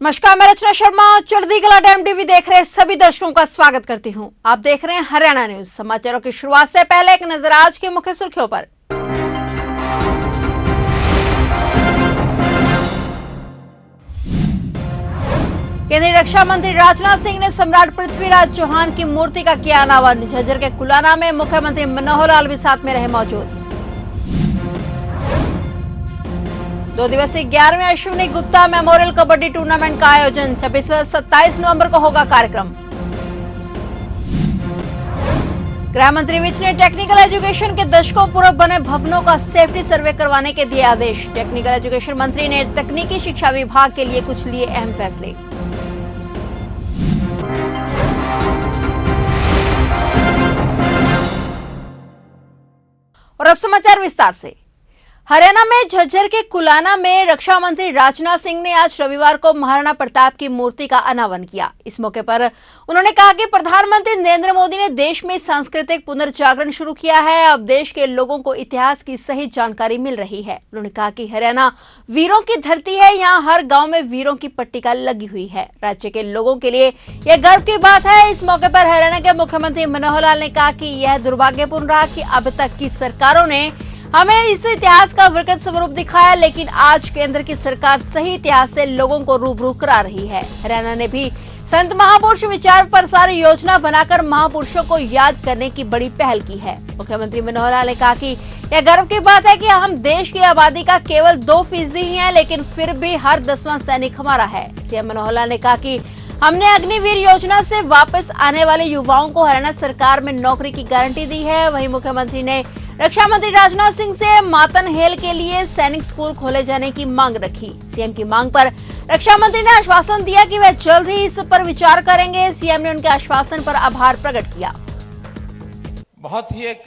नमस्कार, मैं रचना शर्मा चढ़ती कला टाइम टीवी देख रहे सभी दर्शकों का स्वागत करती हूं। आप देख रहे हैं हरियाणा न्यूज। समाचारों की शुरुआत से पहले एक नजर आज की मुख्य सुर्खियों पर। केंद्रीय रक्षा मंत्री राजनाथ सिंह ने सम्राट पृथ्वीराज चौहान की मूर्ति का किया अनावरण। झज्जर के कुलाना में मुख्यमंत्री मनोहर लाल भी साथ में रहे मौजूद। 2 दिवसीय 11वीं अश्विनी गुप्ता मेमोरियल कबड्डी टूर्नामेंट का आयोजन 26 व 27 नवंबर को होगा कार्यक्रम। गृह मंत्री विज ने टेक्निकल एजुकेशन के दशकों पूर्व बने भवनों का सेफ्टी सर्वे करवाने के दिए आदेश। टेक्निकल एजुकेशन मंत्री ने तकनीकी शिक्षा विभाग के लिए कुछ लिए अहम फैसले। और अब समाचार विस्तार से। हरियाणा में झज्जर के कुलाना में रक्षा मंत्री राजनाथ सिंह ने आज रविवार को महाराणा प्रताप की मूर्ति का अनावरण किया। इस मौके पर उन्होंने कहा कि प्रधानमंत्री नरेंद्र मोदी ने देश में सांस्कृतिक पुनर्जागरण शुरू किया है। अब देश के लोगों को इतिहास की सही जानकारी मिल रही है। उन्होंने कहा कि हरियाणा वीरों की धरती है, यहाँ हर गाँव में वीरों की पट्टिका लगी हुई है। राज्य के लोगों के लिए यह गर्व की बात है। इस मौके पर हरियाणा के मुख्यमंत्री मनोहर लाल ने कहा कि यह दुर्भाग्यपूर्ण रहा कि अब तक की सरकारों ने हमें इस इतिहास का विकृत स्वरूप दिखाया, लेकिन आज केंद्र की सरकार सही इतिहास से लोगों को रूबरू करा रही है। हरियाणा ने भी संत महापुरुष विचार प्रसार योजना बनाकर महापुरुषों को याद करने की बड़ी पहल की है। मुख्यमंत्री मनोहर लाल ने कहा कि यह गर्व की बात है कि हम देश की आबादी का केवल 2% ही है, लेकिन फिर भी हर 10वां सैनिक हमारा है। सीएम मनोहर लाल ने कहा कि हमने अग्निवीर योजना से वापस आने वाले युवाओं को हरियाणा सरकार में नौकरी की गारंटी दी है। वहीं मुख्यमंत्री ने रक्षा मंत्री राजनाथ सिंह से मातनहेल के लिए सैनिक स्कूल खोले जाने की मांग रखी। सीएम की मांग पर रक्षा मंत्री ने आश्वासन दिया कि वह जल्द ही इस पर विचार करेंगे। सीएम ने उनके आश्वासन पर आभार प्रकट किया। बहुत ही एक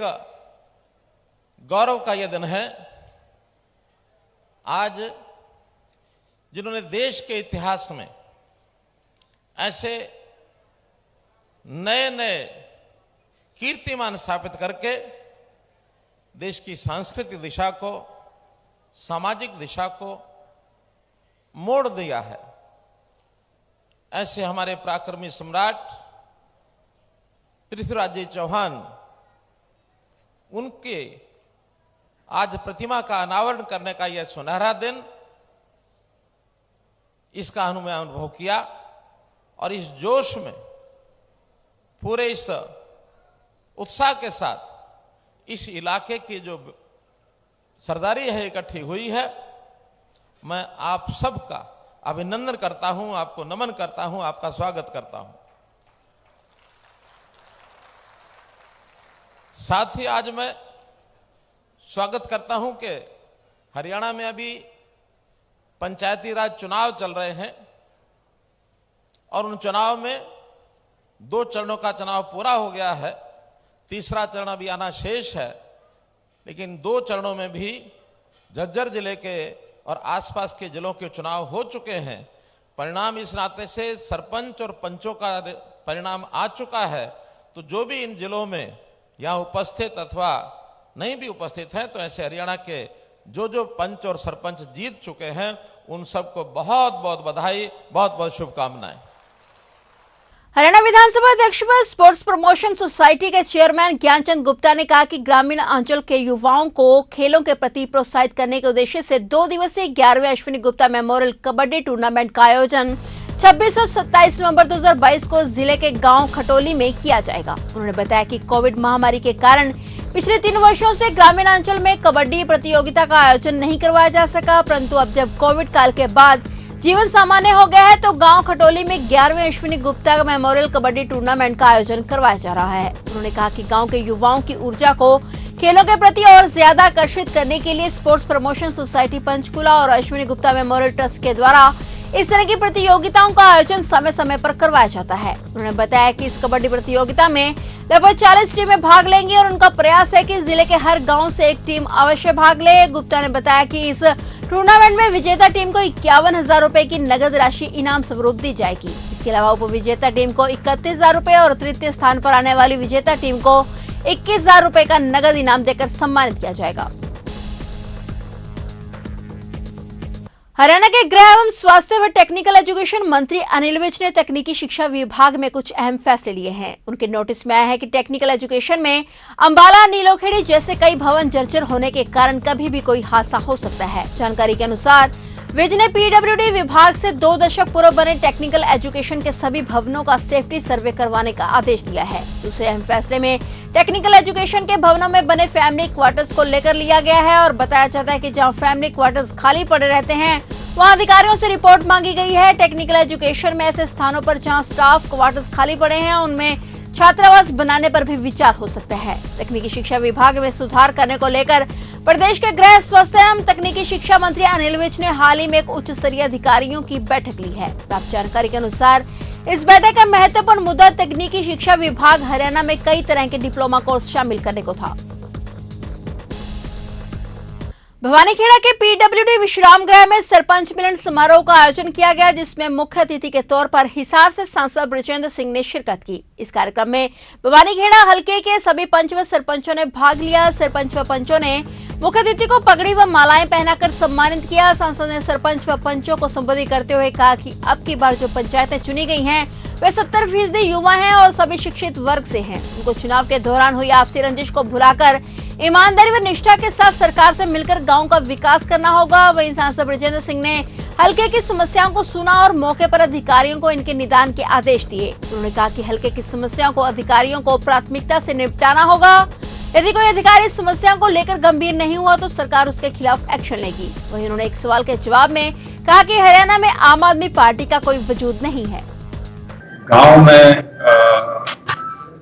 गौरव का यह दिन है आज, जिन्होंने देश के इतिहास में ऐसे नए नए कीर्तिमान स्थापित करके देश की सांस्कृतिक दिशा को, सामाजिक दिशा को मोड़ दिया है। ऐसे हमारे पराक्रमी सम्राट पृथ्वीराज चौहान, उनके आज प्रतिमा का अनावरण करने का यह सुनहरा दिन, इसका हमने अनुभव किया और इस जोश में, पूरे इस उत्साह के साथ इस इलाके की जो सरदारी है इकट्ठी हुई है, मैं आप सबका अभिनंदन करता हूं, आपको नमन करता हूं, आपका स्वागत करता हूं। साथ ही आज मैं स्वागत करता हूं कि हरियाणा में अभी पंचायती राज चुनाव चल रहे हैं और उन चुनाव में 2 चरणों का चुनाव पूरा हो गया है, तीसरा चरण अभी आना शेष है। लेकिन 2 चरणों में भी झज्जर जिले के और आसपास के जिलों के चुनाव हो चुके हैं। परिणाम इस नाते से सरपंच और पंचों का परिणाम आ चुका है। तो जो भी इन जिलों में यहाँ उपस्थित अथवा नहीं भी उपस्थित हैं, तो ऐसे हरियाणा के जो पंच और सरपंच जीत चुके हैं, उन सबको बहुत बहुत बधाई, बहुत बहुत शुभकामनाएं। हरियाणा विधानसभा अध्यक्ष व स्पोर्ट्स प्रमोशन सोसाइटी के चेयरमैन ज्ञानचंद गुप्ता ने कहा कि ग्रामीण अंचल के युवाओं को खेलों के प्रति प्रोत्साहित करने के उद्देश्य से 2 दिवसीय 11वीं अश्विनी गुप्ता मेमोरियल कबड्डी टूर्नामेंट का आयोजन 26 और 27 नवंबर 2022 को जिले के गांव खटोली में किया जाएगा। उन्होंने बताया कि कोविड महामारी के कारण पिछले 3 वर्षों से ग्रामीण अंचल में कबड्डी प्रतियोगिता का आयोजन नहीं करवाया जा सका, परंतु अब जब कोविड काल के बाद जीवन सामान्य हो गया है तो गांव खटोली में 11वीं अश्विनी गुप्ता मेमोरियल कबड्डी टूर्नामेंट का आयोजन करवाया जा रहा है। उन्होंने कहा कि गांव के युवाओं की ऊर्जा को खेलों के प्रति और ज्यादा आकर्षित करने के लिए स्पोर्ट्स प्रमोशन सोसाइटी पंचकुला और अश्विनी गुप्ता मेमोरियल ट्रस्ट के द्वारा इस तरह की प्रतियोगिताओं का आयोजन समय समय पर करवाया जाता है। उन्होंने बताया कि इस कबड्डी प्रतियोगिता में लगभग 40 टीमें भाग लेंगी और उनका प्रयास है कि जिले के हर गांव से एक टीम अवश्य भाग ले। गुप्ता ने बताया कि इस टूर्नामेंट में विजेता टीम को 51,000 रुपए की नगद राशि इनाम स्वरूप दी जाएगी। इसके अलावा उपविजेता टीम को 31,000 रुपए और तृतीय स्थान पर आने वाली विजेता टीम को 21,000 रुपए का नगद इनाम देकर सम्मानित किया जाएगा। हरियाणा के गृह एवं स्वास्थ्य व टेक्निकल एजुकेशन मंत्री अनिल विज ने तकनीकी शिक्षा विभाग में कुछ अहम फैसले लिए हैं। उनके नोटिस में आया है कि टेक्निकल एजुकेशन में अंबाला, नीलोखेड़ी जैसे कई भवन जर्जर होने के कारण कभी भी कोई हादसा हो सकता है। जानकारी के अनुसार विज ने पीडब्ल्यूडी विभाग से 2 दशक पूर्व बने टेक्निकल एजुकेशन के सभी भवनों का सेफ्टी सर्वे करवाने का आदेश दिया है। दूसरे अहम फैसले में टेक्निकल एजुकेशन के भवनों में बने फैमिली क्वार्टर्स को लेकर लिया गया है और बताया जाता है कि जहां फैमिली क्वार्टर्स खाली पड़े रहते हैं वहां अधिकारियों से रिपोर्ट मांगी गई है। टेक्निकल एजुकेशन में ऐसे स्थानों पर जहां स्टाफ क्वार्टर्स खाली पड़े हैं उनमें छात्रावास बनाने पर भी विचार हो सकता है। तकनीकी शिक्षा विभाग में सुधार करने को लेकर प्रदेश के गृह, स्वास्थ्य एवं तकनीकी शिक्षा मंत्री अनिल विज ने हाल ही में एक उच्च स्तरीय अधिकारियों की बैठक ली है। प्राप्त जानकारी के अनुसार इस बैठक का महत्वपूर्ण मुद्दा तकनीकी शिक्षा विभाग हरियाणा में कई तरह के डिप्लोमा कोर्स शामिल करने को था। भवानीखेड़ा के पीडब्ल्यूडी विश्राम गृह में सरपंच मिलन समारोह का आयोजन किया गया, जिसमें मुख्य अतिथि के तौर पर हिसार से सांसद बृजेंद्र सिंह ने शिरकत की। इस कार्यक्रम में भवानीखेड़ा हलके के सभी पंच व सरपंचों ने भाग लिया। सरपंच व पंचों ने मुख्य अतिथि को पगड़ी व मालाएं पहनाकर सम्मानित किया। सांसद ने सरपंच व पंचों को संबोधित करते हुए कहा कि अब की बार जो पंचायतें चुनी गई हैं वे 70% युवा हैं और सभी शिक्षित वर्ग से हैं। उनको चुनाव के दौरान हुई आपसी रंजिश को भुलाकर ईमानदारी व निष्ठा के साथ सरकार से मिलकर गांव का विकास करना होगा। वहीं सांसद बृजेंद्र सिंह ने हलके की समस्याओं को सुना और मौके पर अधिकारियों को इनके निदान के आदेश दिए। उन्होंने कहा कि हलके की समस्याओं को अधिकारियों को प्राथमिकता से निपटाना होगा। यदि कोई अधिकारी समस्याओं को लेकर गंभीर नहीं हुआ तो सरकार उसके खिलाफ एक्शन लेगी। वहीं उन्होंने एक सवाल के जवाब में कहा कि हरियाणा में आम आदमी पार्टी का कोई वजूद नहीं है। गांव में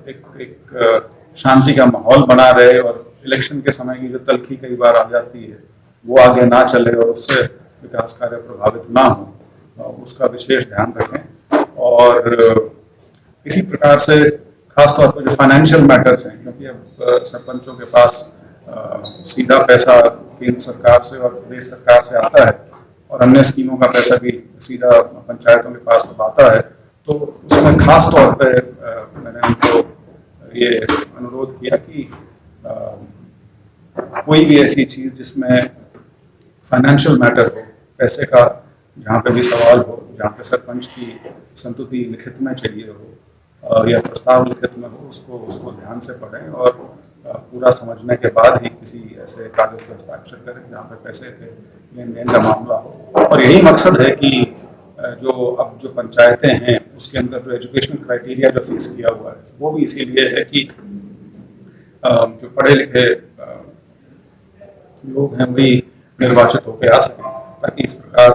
एक शांति का माहौल बना रहे और इलेक्शन के समय की जो तल्खी कई बार आ जाती है वो आगे ना चले और उससे विकास कार्य प्रभावित ना हो, उसका विशेष ध्यान रखें। और इसी प्रकार से खासतौर पर जो फाइनेंशियल मैटर्स हैं, क्योंकि अब सरपंचों के पास सीधा पैसा केंद्र सरकार से और प्रदेश सरकार से आता है और अन्य स्कीमों का पैसा भी सीधा पंचायतों के पास आता है, तो उसमें खास तौर पे मैंने उनको ये अनुरोध किया कि कोई भी ऐसी चीज़ जिसमें फाइनेंशियल मैटर हो, पैसे का जहाँ पे भी सवाल हो, जहाँ पे सरपंच की संतुति लिखित में चाहिए हो या प्रस्ताव लिखित में हो, उसको ध्यान से पढ़ें और पूरा समझने के बाद ही किसी ऐसे कागज पर हस्ताक्षर करें जहाँ पे पैसे के लेन देन का मामला हो। और यही मकसद है कि जो पंचायतें हैं उसके अंदर जो एजुकेशन क्राइटेरिया जो फिक्स किया हुआ है वो भी इसीलिए है कि जो पढ़े लिखे लोग हैं वही निर्वाचित होकर आ सकें, ताकि इस प्रकार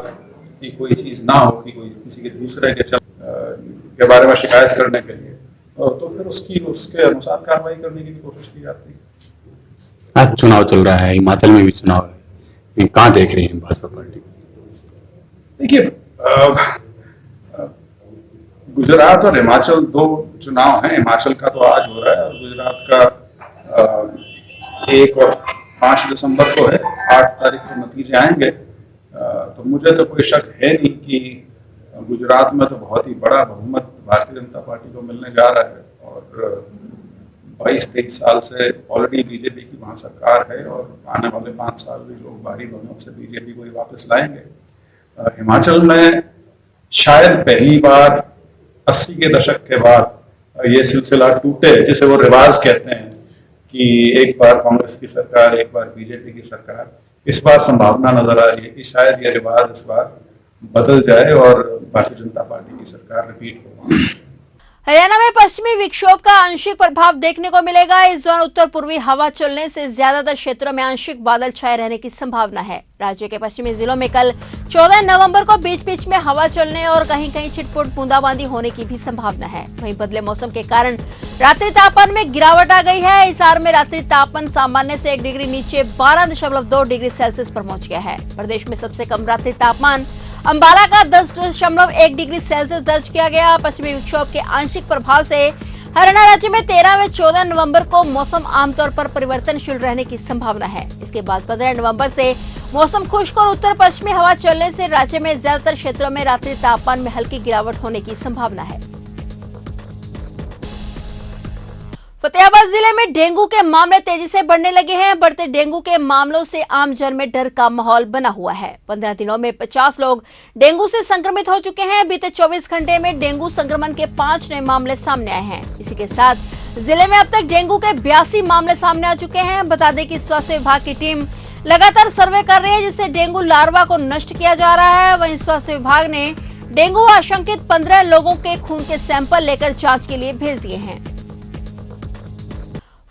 की कोई चीज़ ना हो कि कोई किसी के दूसरे के बारे में शिकायत करने के लिए तो फिर उसके अनुसार कार्रवाई करने की भी कोशिश की जाती है। आज चुनाव चल रहा है, हिमाचल में भी चुनाव है, कहाँ देख रहे हैं भाजपा पार्टी? देखिए, गुजरात और हिमाचल 2 चुनाव हैं। हिमाचल का तो आज हो रहा है और गुजरात का 1 और 5 दिसंबर को है। 8 तारीख को नतीजे आएंगे। तो मुझे तो कोई शक है नहीं कि गुजरात में तो बहुत ही बड़ा बहुमत भारतीय जनता पार्टी को मिलने जा रहा है और 22-23 साल से ऑलरेडी बीजेपी की वहाँ सरकार है और आने वाले 5 साल भी लोग भारी बहुमत से बीजेपी को ही वापस लाएंगे। हिमाचल में शायद पहली बार 80 के दशक के बाद ये सिलसिला टूटे, जिसे वो रिवाज कहते हैं कि एक बार कांग्रेस की सरकार, एक बार बीजेपी की सरकार। इस बार संभावना नजर आ रही है कि शायद ये रिवाज इस बार बदल जाए और भारतीय जनता पार्टी की सरकार रिपीट हो। हरियाणा में पश्चिमी विक्षोभ का आंशिक प्रभाव देखने को मिलेगा। इस दौरान उत्तर पूर्वी हवा चलने से ज्यादातर क्षेत्रों में आंशिक बादल छाए रहने की संभावना है। राज्य के पश्चिमी जिलों में कल 14 नवंबर को बीच बीच में हवा चलने और कहीं कहीं छिटपुट बूंदाबांदी होने की भी संभावना है। वहीं बदले मौसम के कारण रात्रि तापमान में गिरावट आ गई है। हिसार में रात्रि तापमान सामान्य से 1 डिग्री नीचे 12.2 डिग्री सेल्सियस पर पहुंच गया है। प्रदेश में सबसे कम रात्रि तापमान अंबाला का 10.1 डिग्री सेल्सियस दर्ज किया गया। पश्चिमी विक्षोभ के आंशिक प्रभाव से हरियाणा राज्य में 13 व 14 नवंबर को मौसम आमतौर पर परिवर्तनशील रहने की संभावना है। इसके बाद 15 नवंबर से मौसम खुश्क और उत्तर पश्चिमी हवा चलने से राज्य में ज्यादातर क्षेत्रों में रात्रि तापमान में हल्की गिरावट होने की संभावना है। फतेहाबाद जिले में डेंगू के मामले तेजी से बढ़ने लगे हैं। बढ़ते डेंगू के मामलों से आम जन में डर का माहौल बना हुआ है। 15 दिनों में 50 लोग डेंगू से संक्रमित हो चुके हैं। बीते 24 घंटे में डेंगू संक्रमण के 5 नए मामले सामने आए हैं। इसी के साथ जिले में अब तक डेंगू के 82 मामले सामने आ चुके हैं। बता दें कि स्वास्थ्य विभाग की टीम लगातार सर्वे कर रही है, जिससे डेंगू लार्वा को नष्ट किया जा रहा है। वहीं स्वास्थ्य विभाग ने डेंगू आशंकित 15 लोगों के खून के सैंपल लेकर जांच के लिए भेज दिए हैं।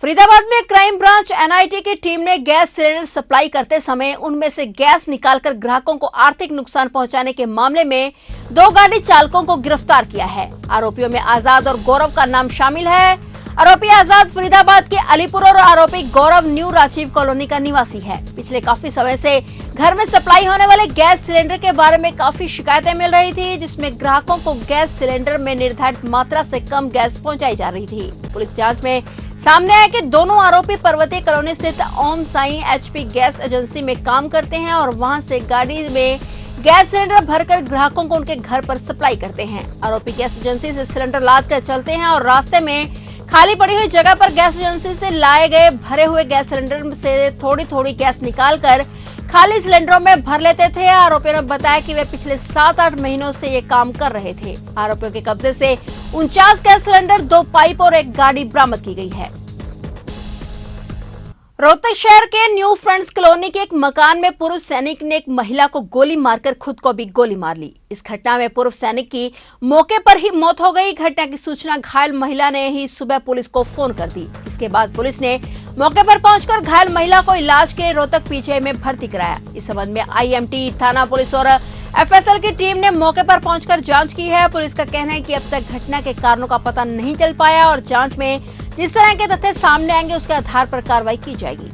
फरीदाबाद में क्राइम ब्रांच एनआईटी की टीम ने गैस सिलेंडर सप्लाई करते समय उनमें से गैस निकालकर ग्राहकों को आर्थिक नुकसान पहुंचाने के मामले में 2 गाड़ी चालकों को गिरफ्तार किया है। आरोपियों में आजाद और गौरव का नाम शामिल है। आरोपी आजाद फरीदाबाद के अलीपुर और आरोपी गौरव न्यू राजीव कॉलोनी का निवासी है। पिछले काफी समय से घर में सप्लाई होने वाले गैस सिलेंडर के बारे में काफी शिकायतें मिल रही थी, जिसमें ग्राहकों को गैस सिलेंडर में निर्धारित मात्रा से कम गैस पहुंचाई जा रही थी। पुलिस जांच में सामने आया कि दोनों आरोपी पर्वतीय कॉलोनी स्थित ओम साई एचपी गैस एजेंसी में काम करते हैं और वहां से गाड़ी में गैस सिलेंडर भरकर ग्राहकों को उनके घर पर सप्लाई करते हैं। आरोपी गैस एजेंसी से सिलेंडर लाद कर चलते हैं और रास्ते में खाली पड़ी हुई जगह पर गैस एजेंसी से लाए गए भरे हुए गैस सिलेंडर से थोड़ी थोड़ी गैस निकालकर खाली सिलेंडरों में भर लेते थे। आरोपियों ने बताया कि वे पिछले 7-8 महीनों से ये काम कर रहे थे। आरोपियों के कब्जे से 49 गैस सिलेंडर, 2 पाइप और 1 गाड़ी बरामद की गई है। रोहतक शहर के न्यू फ्रेंड्स कॉलोनी के एक मकान में पूर्व सैनिक ने एक महिला को गोली मारकर खुद को भी गोली मार ली। इस घटना में पूर्व सैनिक की मौके पर ही मौत हो गई। घटना की सूचना घायल महिला ने ही सुबह पुलिस को फोन कर दी। इसके बाद पुलिस ने मौके पर पहुंचकर घायल महिला को इलाज के लिए रोहतक पीजीआई में भर्ती कराया। इस संबंध में आईएमटी, थाना पुलिस और एफएसएल की टीम ने मौके पर पहुंचकर जांच की है। पुलिस का कहना है कि अब तक घटना के कारणों का पता नहीं चल पाया और जांच में जिस तरह के तथ्य सामने आएंगे उसके आधार पर कार्रवाई की जाएगी।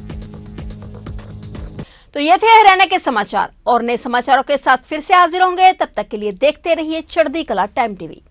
तो ये थे हरियाणा के समाचार और नए समाचारों के साथ फिर से हाजिर होंगे। तब तक के लिए देखते रहिए चढ़ती कला टाइम टीवी।